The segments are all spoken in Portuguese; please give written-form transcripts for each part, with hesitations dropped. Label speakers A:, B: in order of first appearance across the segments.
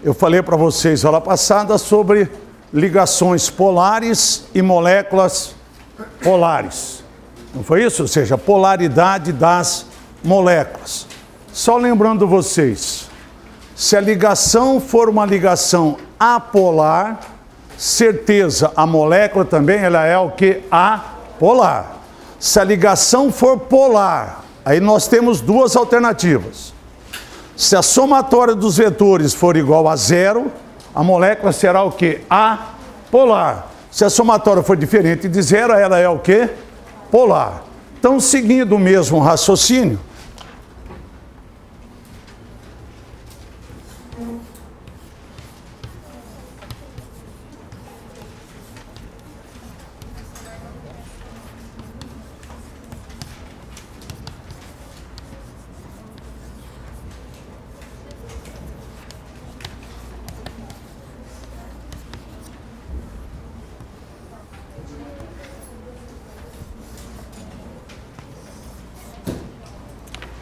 A: Eu falei para vocês aula passada sobre ligações polares e moléculas polares. Não foi isso? Ou seja, a polaridade das moléculas. Só lembrando vocês, se a ligação for uma ligação apolar, certeza, a molécula também ela é o que? Apolar. Se a ligação for polar, aí nós temos duas alternativas. Se a somatória dos vetores for igual a zero, a molécula será o que? Apolar. Se a somatória for diferente de zero, ela é o que? Polar. Então, seguindo o mesmo raciocínio,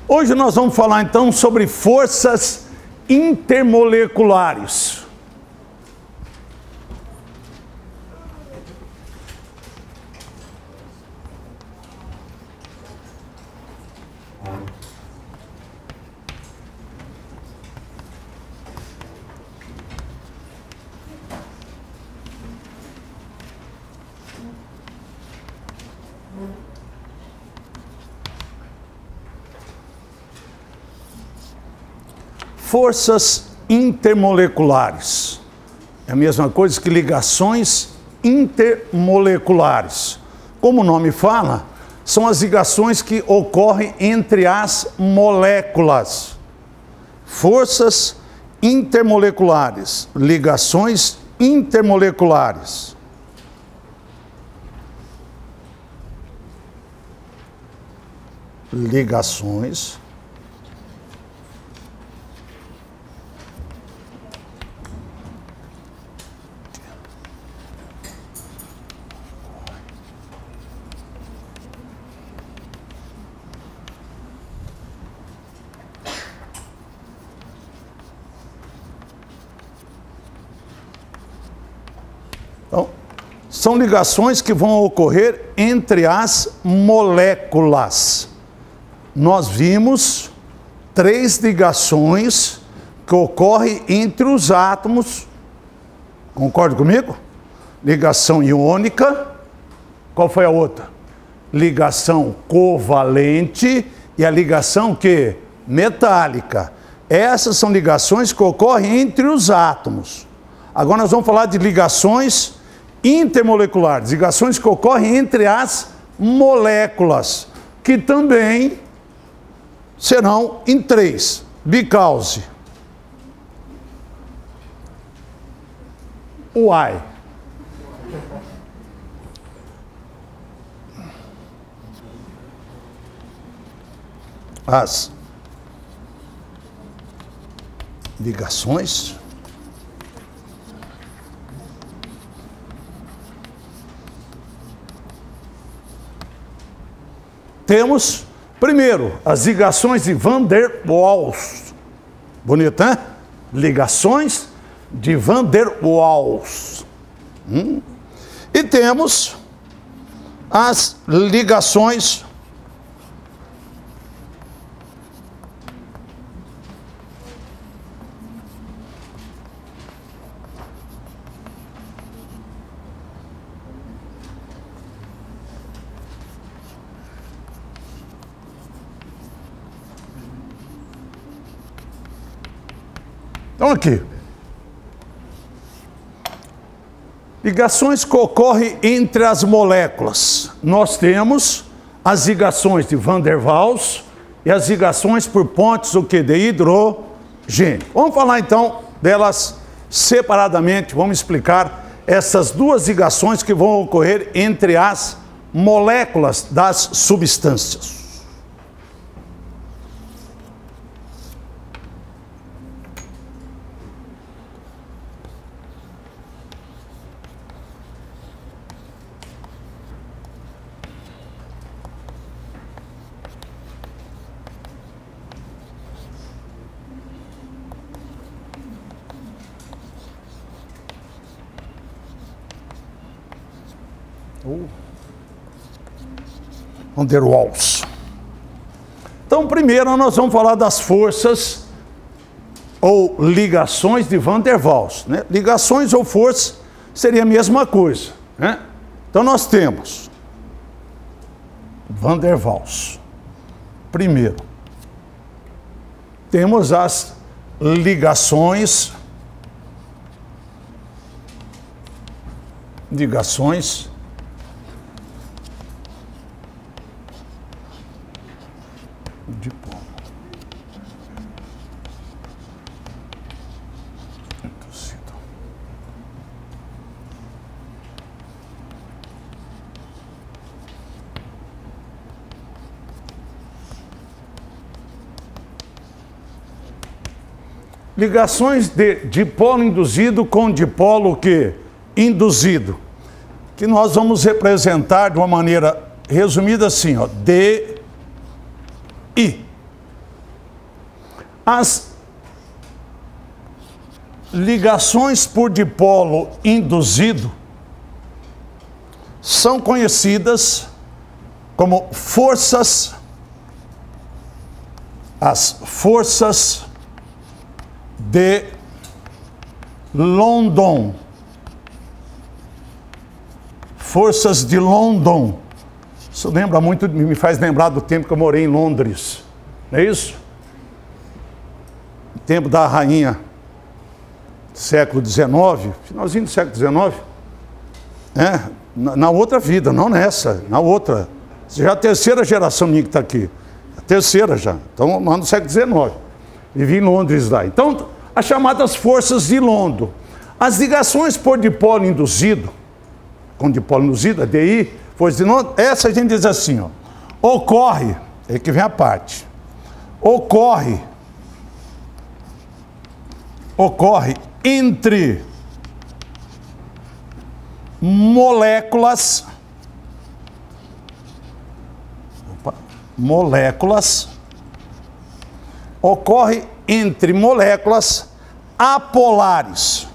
A: hoje nós vamos falar então sobre forças intermoleculares. Forças intermoleculares. É a mesma coisa que ligações intermoleculares. Como o nome fala, são as ligações que ocorrem entre as moléculas. Forças intermoleculares, ligações intermoleculares. Ligações são ligações que vão ocorrer entre as moléculas. Nós vimos 3 ligações que ocorrem entre os átomos. Concorda comigo? Ligação iônica. Qual foi a outra? Ligação covalente e a ligação que? Metálica. Essas são ligações que ocorrem entre os átomos. Agora nós vamos falar de ligações intermoleculares, ligações que ocorrem entre as moléculas, que também serão em 3. Because why? As ligações temos, primeiro, as ligações de Van der Waals. Bonito, né? Ligações de Van der Waals. E temos as ligações então aqui, ligações que ocorrem entre as moléculas. Nós temos as ligações de Van der Waals e as ligações por pontes o que? De hidrogênio. Vamos falar então delas separadamente, vamos explicar essas duas ligações que vão ocorrer entre as moléculas das substâncias. Van der Waals. Então, primeiro nós vamos falar das forças ou ligações de Van der Waals, né? Ligações ou forças seria a mesma coisa, né? Então nós temos Van der Waals. Primeiro, temos as ligações de polo. Ligações de dipolo induzido com dipolo que induzido, que nós vamos representar de uma maneira resumida assim, ó, D, I. As ligações por dipolo induzido são conhecidas como forças, as forças de London. Forças de London. Isso lembra muito, me faz lembrar do tempo que eu morei em Londres. Não é isso? O tempo da rainha, século XIX, finalzinho do século XIX. Na outra vida, não nessa, na outra. Já é a terceira geração minha que está aqui. A terceira já. Então, lá no século XIX. Vivi em Londres lá. Então, as chamadas forças de London. As ligações por dipolo induzido, com dipolo induzido, a DI, força de London, essa a gente diz assim, ó, ocorre, é que vem a parte, ocorre entre moléculas ocorre entre moléculas apolares.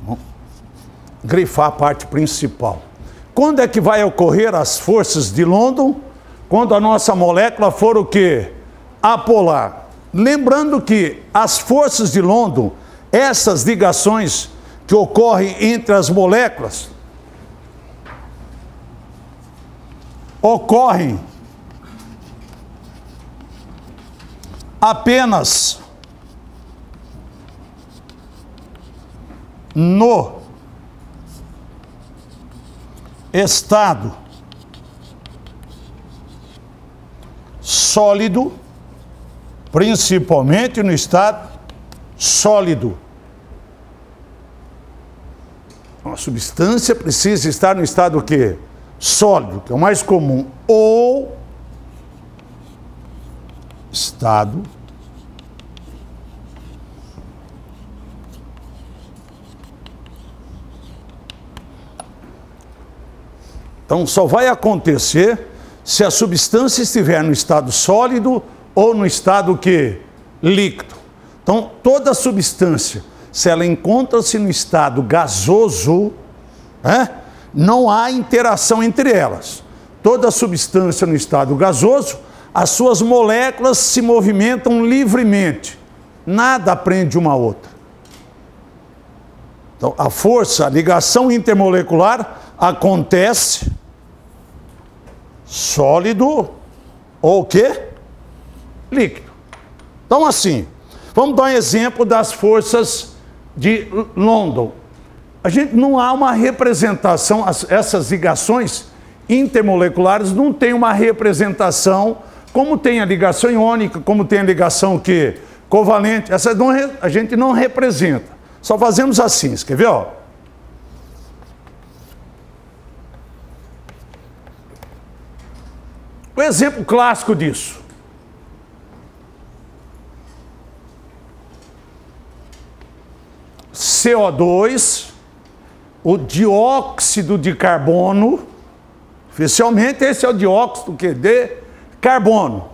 A: Vamos grifar a parte principal. Quando é que vai ocorrer as forças de London? Quando a nossa molécula for o quê? Apolar. Lembrando que as forças de London, essas ligações que ocorrem entre as moléculas, ocorrem apenas no estado sólido, principalmente no estado sólido. Uma substância precisa estar no estado o quê? Sólido, que é o mais comum, ou estado então só vai acontecer se a substância estiver no estado sólido ou no estado que líquido. Então toda substância, se ela encontra-se no estado gasoso, não há interação entre elas. Toda substância no estado gasoso, as suas moléculas se movimentam livremente. Nada prende uma a outra. Então, a força, a ligação intermolecular acontece sólido ou o quê? Líquido. Então, assim, vamos dar um exemplo das forças de London. A gente não há uma representação, essas ligações intermoleculares não tem uma representação, como tem a ligação iônica, como tem a ligação que covalente, essa não, a gente não representa. Só fazemos assim, você quer ver? Ó? O exemplo clássico disso. CO2, o dióxido de carbono, oficialmente esse é o dióxido de carbono.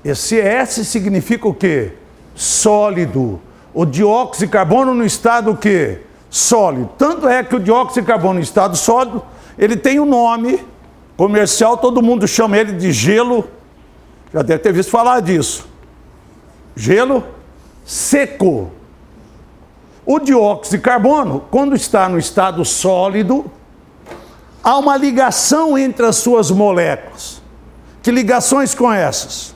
A: Esse S significa o quê? Sólido. O dióxido de carbono no estado o quê? Sólido. Tanto é que o dióxido de carbono no estado sólido, ele tem um nome comercial, todo mundo chama ele de gelo. Já deve ter visto falar disso. Gelo seco. O dióxido de carbono, quando está no estado sólido, há uma ligação entre as suas moléculas. Que ligações com essas?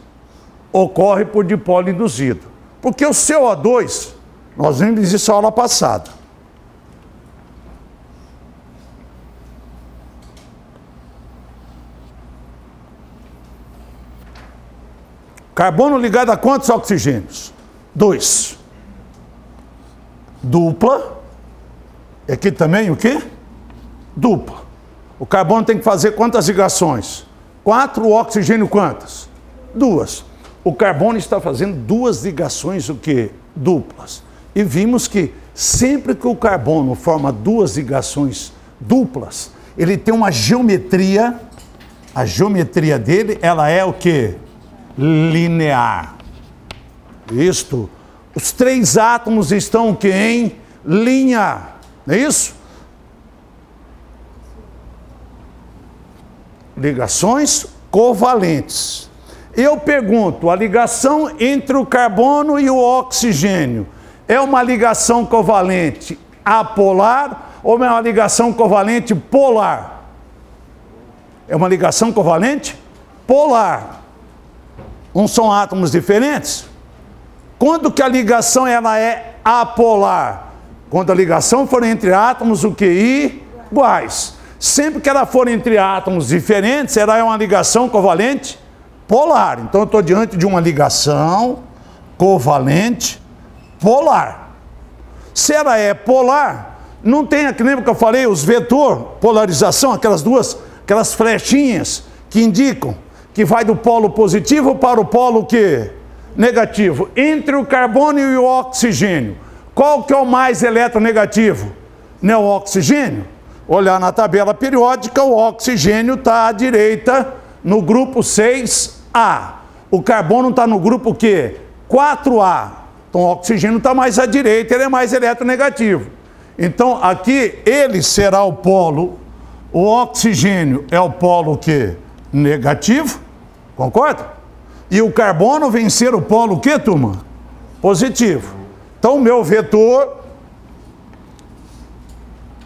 A: Ocorre por dipolo induzido. Porque o CO2, nós vimos isso na aula passada. Carbono ligado a quantos oxigênios? 2. Dupla. Aqui também o quê? Dupla. O carbono tem que fazer quantas ligações? 4, o oxigênio quantas? 2. O carbono está fazendo 2 ligações o quê? Duplas. E vimos que sempre que o carbono forma 2 ligações duplas, ele tem uma geometria, a geometria dele, ela é o quê? Linear. Isto, os 3 átomos estão o quê? Em linha, não é isso? Ligações covalentes. Eu pergunto, a ligação entre o carbono e o oxigênio é uma ligação covalente apolar ou é uma ligação covalente polar? É uma ligação covalente polar. São átomos diferentes? Quando que a ligação ela é apolar? Quando a ligação for entre átomos o que? Iguais. Sempre que ela for entre átomos diferentes, ela é uma ligação covalente polar. Então eu estou diante de uma ligação covalente polar. Se ela é polar, não tem, lembra que eu falei, os vetor, polarização, aquelas flechinhas que indicam que vai do polo positivo para o polo quê? Negativo. Entre o carbono e o oxigênio, qual que é o mais eletronegativo? Não é o oxigênio? Olhar na tabela periódica, o oxigênio está à direita no grupo 6A. O carbono está no grupo quê? 4A. Então o oxigênio está mais à direita, ele é mais eletronegativo. Então aqui ele será o polo, o oxigênio é o polo quê? Negativo, concorda? E o carbono vem ser o polo o quê, turma? Positivo. Então o meu vetor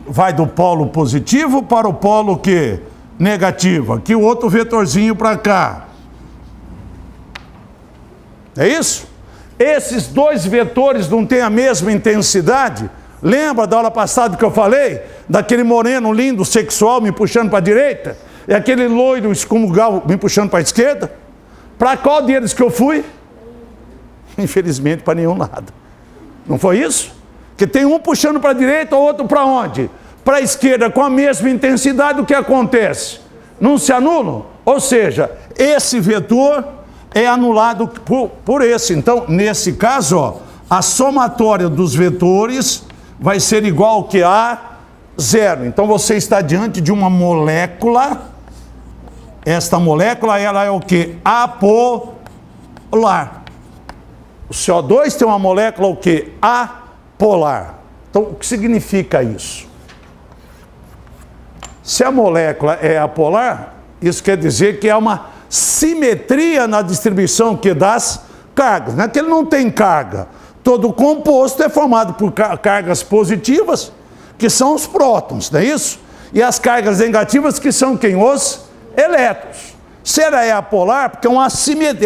A: vai do polo positivo para o polo quê? Negativo. Aqui o outro vetorzinho para cá. É isso? Esses 2 vetores não têm a mesma intensidade? Lembra da aula passada que eu falei? Daquele moreno lindo, sexual, me puxando para a direita? E aquele loiro excomungal me puxando para a esquerda? Para qual deles que eu fui? Infelizmente para nenhum lado. Não foi isso? Que tem um puxando para a direita, o outro para onde? Para a esquerda, com a mesma intensidade, o que acontece? Não se anulam? Ou seja, esse vetor é anulado por esse. Então, nesse caso, ó, a somatória dos vetores vai ser igual ao que? A 0. Então, você está diante de uma molécula. Esta molécula, ela é o que? Apolar. O CO2 tem uma molécula o que? Apolar. Então, o que significa isso? Se a molécula é apolar, isso quer dizer que há uma simetria na distribuição que das cargas. Não é que ele não tem carga. Todo composto é formado por cargas positivas, que são os prótons, não é isso? E as cargas negativas, que são quem? Os elétrons. Se ela é apolar, porque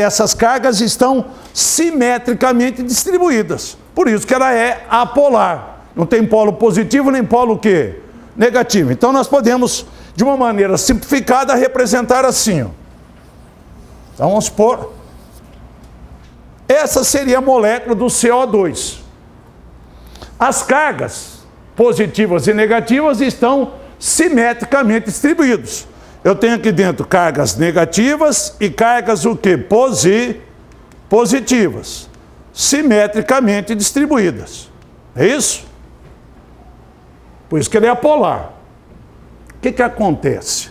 A: essas cargas estão simetricamente distribuídas. Por isso que ela é apolar. Não tem polo positivo nem polo o quê? Negativo. Então nós podemos, de uma maneira simplificada, representar assim. Ó. Então vamos supor, essa seria a molécula do CO2. As cargas positivas e negativas estão simetricamente distribuídas. Eu tenho aqui dentro cargas negativas e cargas o quê? Positivas. Simetricamente distribuídas. É isso? Por isso que ele é apolar. O que acontece?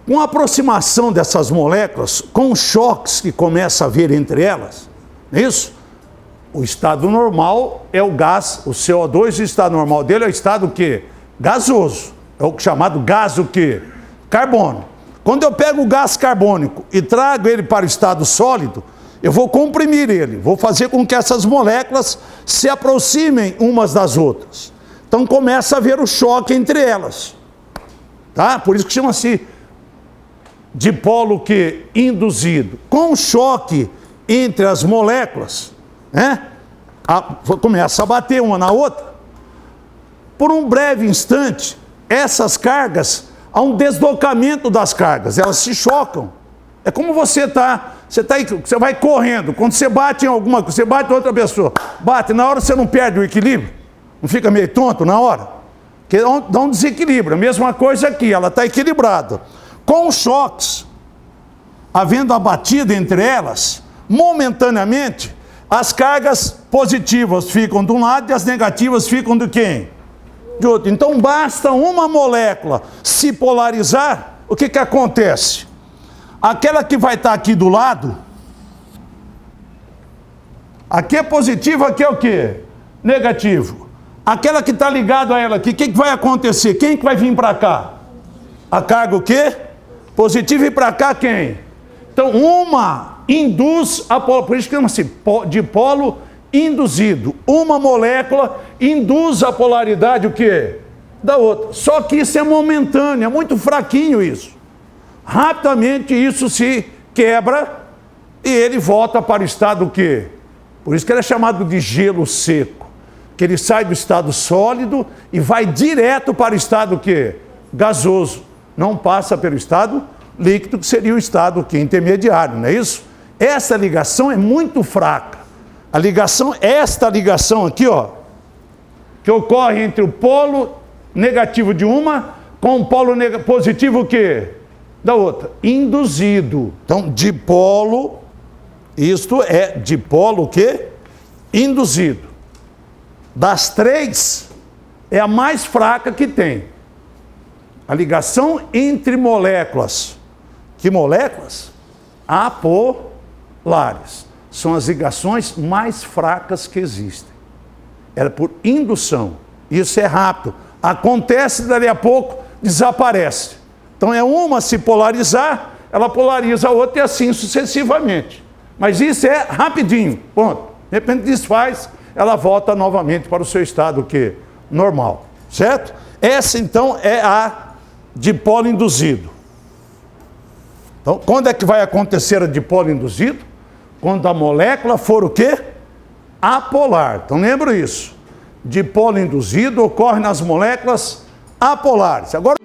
A: Com a aproximação dessas moléculas, com os choques que começa a haver entre elas, não é isso? O estado normal é o gás, o CO2, o estado normal dele é o estado o quê? Gasoso. É o chamado gás o quê? Carbono. Quando eu pego o gás carbônico e trago ele para o estado sólido, eu vou comprimir ele, vou fazer com que essas moléculas se aproximem umas das outras. Então começa a haver o choque entre elas. Tá? Por isso que chama-se dipolo que induzido. Com o choque entre as moléculas, né? Começa a bater uma na outra. Por um breve instante, essas cargas, há um deslocamento das cargas, elas se chocam. É como você vai correndo, quando você bate em alguma coisa, você bate em outra pessoa, bate, na hora você não perde o equilíbrio, não fica meio tonto na hora? Porque dá um desequilíbrio, a mesma coisa aqui, ela está equilibrada. Com os choques, havendo a batida entre elas, momentaneamente, as cargas positivas ficam de um lado e as negativas ficam de quem? De outro. Então basta uma molécula se polarizar, o que acontece? Aquela que vai estar aqui do lado, aqui é positivo, aqui é o quê? Negativo. Aquela que está ligada a ela aqui, o que vai acontecer? Quem que vai vir para cá? A carga o quê? Positiva, e para cá quem? Então uma induz a polo, por isso que chama-se dipolo induzido. Uma molécula induz a polaridade o quê? Da outra. Só que isso é momentâneo, é muito fraquinho isso. Rapidamente isso se quebra e ele volta para o estado o quê? Por isso que ele é chamado de gelo seco. Que ele sai do estado sólido e vai direto para o estado o quê? Gasoso. Não passa pelo estado líquido, que seria o estado que intermediário, não é isso? Essa ligação é muito fraca. A ligação, esta ligação aqui, ó, que ocorre entre o polo negativo de uma com o polo positivo o quê? Da outra. Induzido. Então, dipolo, isto é dipolo o quê? Induzido. Das três, é a mais fraca que tem. A ligação entre moléculas. Que moléculas? Apolares. São as ligações mais fracas que existem. É por indução. Isso é rápido. Acontece, dali a pouco, desaparece. Então é uma se polarizar, ela polariza a outra e assim sucessivamente. Mas isso é rapidinho, ponto. De repente desfaz, ela volta novamente para o seu estado que normal, certo? Essa então é a dipolo induzido. Então, quando é que vai acontecer a dipolo induzido? Quando a molécula for o quê? Apolar. Então lembra isso. Dipolo induzido ocorre nas moléculas apolares. Agora